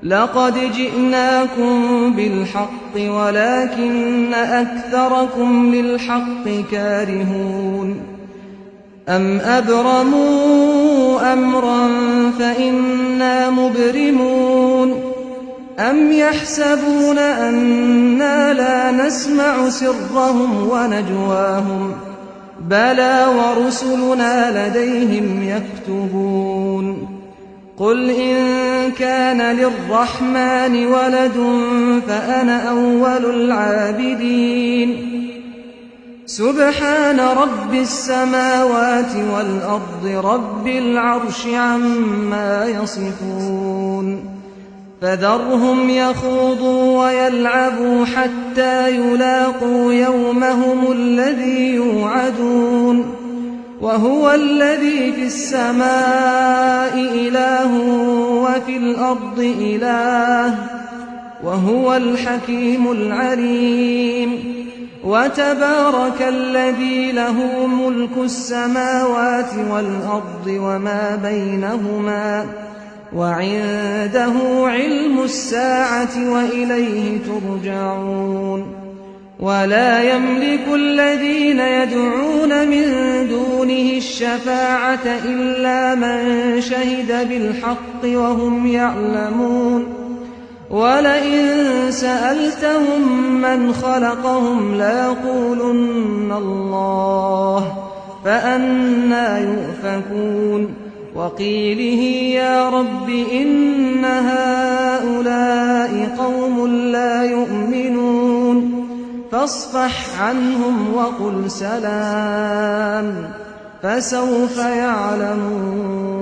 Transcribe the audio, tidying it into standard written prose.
لقد جئناكم بالحق ولكن أكثركم للحق كارهون أم أبرموا أمرا فإنا مبرمون أم يحسبون أنا لا نسمع سرهم ونجواهم بلى ورسلنا لديهم يكتبون قل إن كان للرحمن ولد فأنا أول العابدين سبحان رب السماوات والأرض رب العرش عما يصفون فذرهم يخوضوا ويلعبوا حتى يلاقوا يومهم الذي يوعدون وهو الذي في السماء إله وفي الأرض إله وهو الحكيم العليم وتبارك الذي له ملك السماوات والأرض وما بينهما وعنده علم الساعة وإليه ترجعون ولا يملك الذين يدعون من دونه الشفاعة إلا من شهد بالحق وهم يعلمون ولئن سألتهم من خلقهم ليقولن الله فأنى يؤفكون وقيله يا رب إن هؤلاء قوم لا يؤمنون فاصفح عنهم وقل سلام فسوف يعلمون